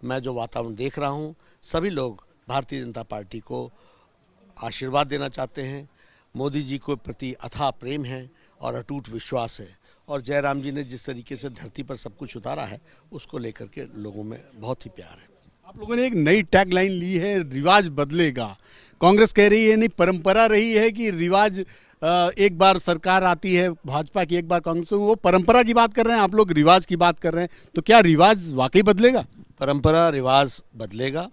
मैं जो वातावरण देख रहा हूँ, सभी लोग भारतीय जनता पार्टी को आशीर्वाद देना चाहते हैं। मोदी जी के प्रति अथाह प्रेम है और अटूट विश्वास है, और जयराम जी ने जिस तरीके से धरती पर सब कुछ उतारा है, उसको लेकर के लोगों में बहुत ही प्यार है। आप लोगों ने एक नई टैगलाइन ली है, रिवाज बदलेगा। कांग्रेस कह रही है नहीं, परंपरा रही है कि रिवाज एक बार सरकार आती है भाजपा की, एक बार कांग्रेस, तो वो परंपरा की बात कर रहे हैं, आप लोग रिवाज की बात कर रहे हैं, तो क्या रिवाज वाकई बदलेगा? परंपरा रिवाज बदलेगा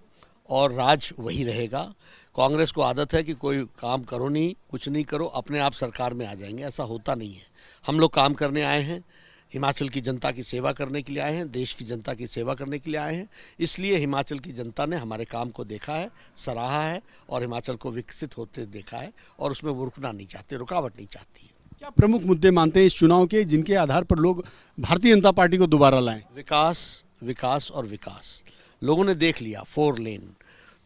और राज वही रहेगा। कांग्रेस को आदत है कि कोई काम करो नहीं, कुछ नहीं करो, अपने आप सरकार में आ जाएंगे। ऐसा होता नहीं है। हम लोग काम करने आए हैं, हिमाचल की जनता की सेवा करने के लिए आए हैं, देश की जनता की सेवा करने के लिए आए हैं। इसलिए हिमाचल की जनता ने हमारे काम को देखा है, सराहा है और हिमाचल को विकसित होते देखा है, और उसमें वो रुकना नहीं चाहते, रुकावट नहीं चाहती है। क्या प्रमुख मुद्दे मानते हैं इस चुनाव के, जिनके आधार पर लोग भारतीय जनता पार्टी को दोबारा लाएं? विकास, विकास और विकास। लोगों ने देख लिया 4 lane,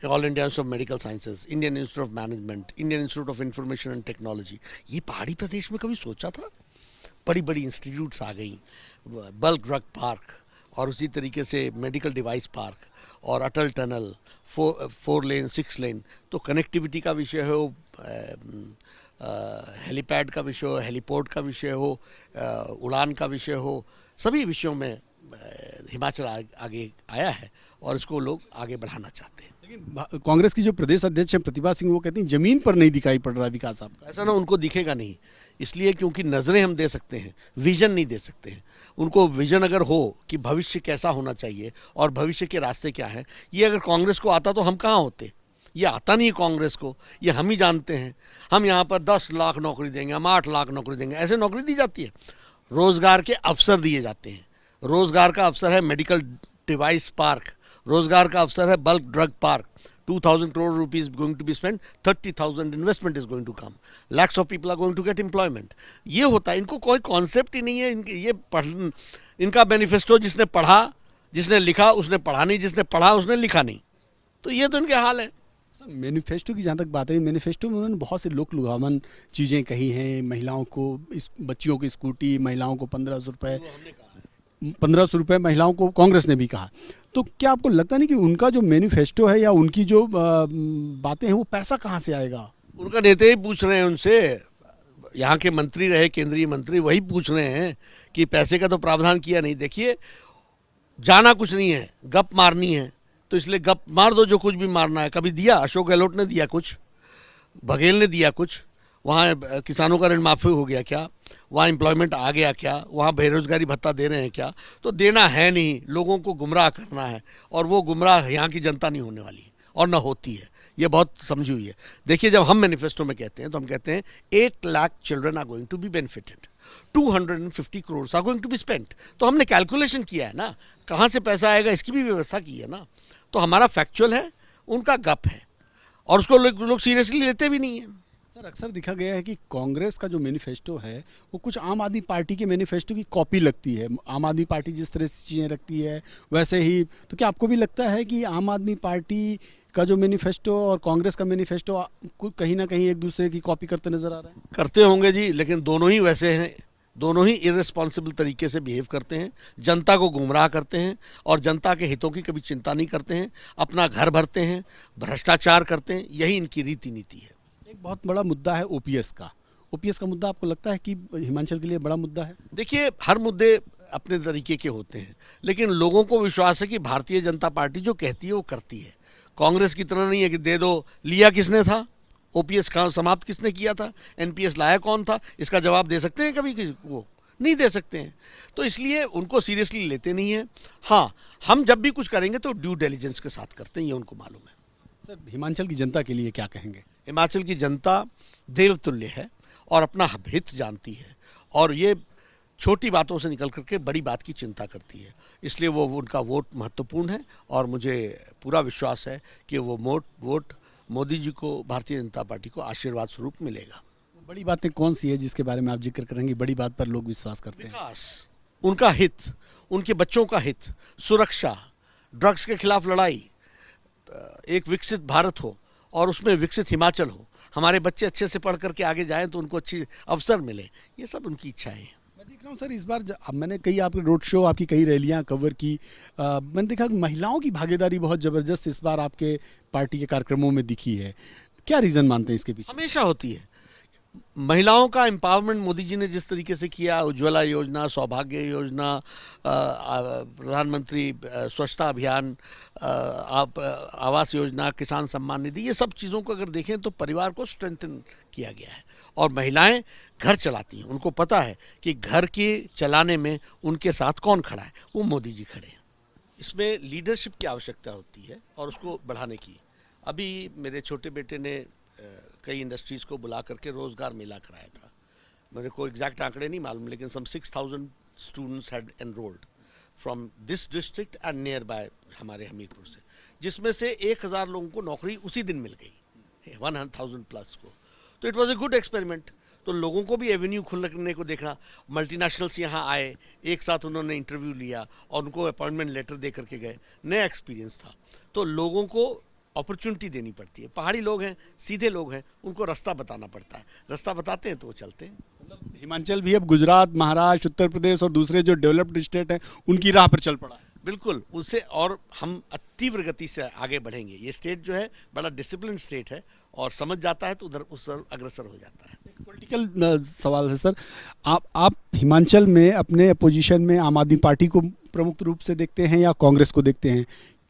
all India institute of medical sciences, Indian institute of management, Indian institute of information and technology. ये पहाड़ी प्रदेश में कभी सोचा था? बड़ी बड़ी इंस्टीट्यूट्स आ गई, बल्क ड्रग पार्क, और उसी तरीके से मेडिकल डिवाइस पार्क, और अटल टनल, 4 लेन 6 लेन। तो कनेक्टिविटी का विषय हो, हेलीपैड का विषय हो, हेलीपोर्ट का विषय हो, उड़ान का विषय हो, सभी विषयों में हिमाचल आगे आया है और इसको लोग आगे बढ़ाना चाहते हैं। लेकिन कांग्रेस की जो प्रदेश अध्यक्ष हैं प्रतिभा सिंह, वो कहती हैं जमीन पर नहीं दिखाई पड़ रहा विकास आपका। ऐसा ना, उनको दिखेगा नहीं, इसलिए क्योंकि नज़रें हम दे सकते हैं, विजन नहीं दे सकते हैं। उनको विजन अगर हो कि भविष्य कैसा होना चाहिए और भविष्य के रास्ते क्या हैं, ये अगर कांग्रेस को आता तो हम कहाँ होते। ये आता नहीं है कांग्रेस को, ये हम ही जानते हैं। हम यहाँ पर 10 लाख नौकरी देंगे, हम 8 लाख नौकरी देंगे, ऐसे नौकरी दी जाती है। रोज़गार के अवसर दिए जाते हैं। रोज़गार का अवसर है मेडिकल डिवाइस पार्क, रोज़गार का अवसर है bulk drug park. 2,000 crore rupees going to be spent, 30,000 investment is going to come, lakhs of people are going to get employment। ये होता है। इनको कोई कॉन्सेप्ट ही नहीं है। इनका मैनिफेस्टो जिसने पढ़ा, जिसने लिखा उसने पढ़ा नहीं, जिसने पढ़ा उसने लिखा नहीं। तो ये तो इनके हाल है। मैनिफेस्टो की जहाँ तक बात है, मैनिफेस्टो में उन्होंने बहुत से लोक लुभावन चीज़ें कही हैं। महिलाओं को, बच्चियों की स्कूटी, महिलाओं को 1,500 रुपये, 1,500 रुपये महिलाओं को कांग्रेस ने भी कहा। तो क्या आपको लगता नहीं कि उनका जो मैनिफेस्टो है या उनकी जो बातें हैं, वो पैसा कहाँ से आएगा? उनका नेता ही पूछ रहे हैं उनसे। यहाँ के मंत्री रहे, केंद्रीय मंत्री, वही पूछ रहे हैं कि पैसे का तो प्रावधान किया नहीं। देखिए, जाना कुछ नहीं है, गप मारनी है, तो इसलिए गप मार दो जो कुछ भी मारना है। कभी दिया? अशोक गहलोत ने दिया कुछ? बघेल ने दिया कुछ? वहाँ किसानों का ऋण माफ़ी हो गया क्या? वहाँ एम्प्लॉयमेंट आ गया क्या? वहाँ बेरोजगारी भत्ता दे रहे हैं क्या? तो देना है नहीं, लोगों को गुमराह करना है, और वो गुमराह यहाँ की जनता नहीं होने वाली है और ना होती है। ये बहुत समझी हुई है। देखिए, जब हम मैनिफेस्टो में कहते हैं तो हम कहते हैं 8 lakh children are going to be benefited, 250 crore are going to be spent. तो हमने कैलकुलेशन किया है ना, कहाँ से पैसा आएगा इसकी भी व्यवस्था की है ना। तो हमारा फैक्चुअल है, उनका गप है, और उसको लोग सीरियसली लेते भी नहीं है। सर, अक्सर देखा गया है कि कांग्रेस का जो मैनिफेस्टो है वो कुछ आम आदमी पार्टी के मैनिफेस्टो की कॉपी लगती है। आम आदमी पार्टी जिस तरह से चीज़ें रखती है वैसे ही। तो क्या आपको भी लगता है कि आम आदमी पार्टी का जो मैनिफेस्टो और कांग्रेस का मैनिफेस्टो कहीं ना कहीं एक दूसरे की कॉपी करते नजर आ रहे हैं? करते होंगे जी, लेकिन दोनों ही वैसे हैं। दोनों ही इर्रेस्पॉन्सिबल तरीके से बिहेव करते हैं, जनता को गुमराह करते हैं और जनता के हितों की कभी चिंता नहीं करते हैं, अपना घर भरते हैं, भ्रष्टाचार करते हैं। यही इनकी रीति नीति है। एक बहुत बड़ा मुद्दा है ओपीएस का। ओपीएस का मुद्दा आपको लगता है कि हिमाचल के लिए बड़ा मुद्दा है? देखिए, हर मुद्दे अपने तरीके के होते हैं, लेकिन लोगों को विश्वास है कि भारतीय जनता पार्टी जो कहती है वो करती है। कांग्रेस की तरह नहीं है कि दे दो। लिया किसने था? ओपीएस का समाप्त किसने किया था? एनपीएस लाया कौन था? इसका जवाब दे सकते हैं कभी? वो नहीं दे सकते हैं। तो इसलिए उनको सीरियसली लेते नहीं हैं। हाँ, हम जब भी कुछ करेंगे तो ड्यू डिलिजेंस के साथ करते हैं, ये उनको मालूम है। सर, हिमाचल की जनता के लिए क्या कहेंगे? हिमाचल की जनता देवतुल्य है और अपना हित जानती है, और ये छोटी बातों से निकल करके बड़ी बात की चिंता करती है। इसलिए वो उनका वोट महत्वपूर्ण है, और मुझे पूरा विश्वास है कि वो वोट मोदी जी को, भारतीय जनता पार्टी को आशीर्वाद स्वरूप मिलेगा। बड़ी बातें कौन सी है जिसके बारे में आप जिक्र करेंगे? बड़ी बात पर लोग विश्वास करते हैं। विकास, उनका हित, उनके बच्चों का हित, सुरक्षा, ड्रग्स के खिलाफ लड़ाई, एक विकसित भारत हो और उसमें विकसित हिमाचल हो, हमारे बच्चे अच्छे से पढ़ करके आगे जाएं तो उनको अच्छी अवसर मिले, ये सब उनकी इच्छाएं हैं। मैं देख रहा हूँ सर इस बार अब मैंने कई आपके रोड शो आपकी कई रैलियां कवर की, मैंने देखा कि महिलाओं की भागीदारी बहुत ज़बरदस्त इस बार आपके पार्टी के कार्यक्रमों में दिखी है। क्या रीज़न मानते हैं इसके पीछे? हमेशा होती है। महिलाओं का एम्पावरमेंट मोदी जी ने जिस तरीके से किया, उज्ज्वला योजना, सौभाग्य योजना, प्रधानमंत्री स्वच्छता अभियान, आवास योजना, किसान सम्मान निधि, ये सब चीज़ों को अगर देखें तो परिवार को स्ट्रेंथन किया गया है। और महिलाएं घर चलाती हैं, उनको पता है कि घर के चलाने में उनके साथ कौन खड़ा है, वो मोदी जी खड़े हैं। इसमें लीडरशिप की आवश्यकता होती है और उसको बढ़ाने की। अभी मेरे छोटे बेटे ने कई इंडस्ट्रीज़ को बुला करके रोज़गार मेला कराया था। मेरे को एग्जैक्ट आंकड़े नहीं मालूम, लेकिन सम 6000 students had enrolled from this district and near by हमारे हमीरपुर से, जिसमें से 1000 लोगों को नौकरी उसी दिन मिल गई, 1000 प्लस को। तो it was a good experiment. तो लोगों को भी एवेन्यू खुलने को देखा। मल्टीनेशनल्स यहाँ आए, एक साथ उन्होंने इंटरव्यू लिया और उनको अपॉइंटमेंट लेटर दे करके गए। नया एक्सपीरियंस था। तो लोगों को अपॉर्चुनिटी देनी पड़ती है। पहाड़ी लोग हैं, सीधे लोग हैं, उनको रास्ता बताना पड़ता है। रास्ता बताते हैं तो वो चलते हैं। मतलब हिमाचल भी अब गुजरात, महाराष्ट्र, उत्तर प्रदेश और दूसरे जो डेवलप्ड स्टेट हैं उनकी राह पर चल पड़ा है। बिल्कुल, उससे और हम तीव्र गति से आगे बढ़ेंगे। ये स्टेट जो है बड़ा डिसिप्लिन स्टेट है और समझ जाता है तो उधर उस अग्रसर हो जाता है। पॉलिटिकल सवाल है सर, आप हिमाचल में अपने अपोजिशन में आम आदमी पार्टी को प्रमुख रूप से देखते हैं या कांग्रेस को देखते हैं?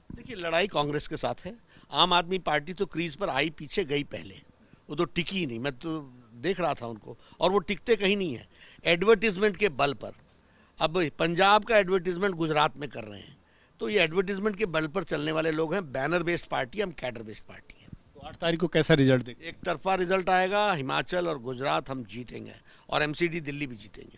देखिए, लड़ाई कांग्रेस के साथ है। आम आदमी पार्टी तो क्रीज पर आई, पीछे गई पहले, वो तो टिकी ही नहीं। मैं तो देख रहा था उनको, और वो टिकते कहीं नहीं है, एडवर्टीजमेंट के बल पर। अब पंजाब का एडवर्टीजमेंट गुजरात में कर रहे हैं, तो ये एडवर्टीजमेंट के बल पर चलने वाले लोग हैं। बैनर बेस्ड पार्टी, हम कैडर बेस्ड पार्टी हैं। तो 8 तारीख को कैसा रिजल्ट देंगे? एक तरफा रिजल्ट आएगा। हिमाचल और गुजरात हम जीतेंगे और एमसीडी दिल्ली भी जीतेंगे।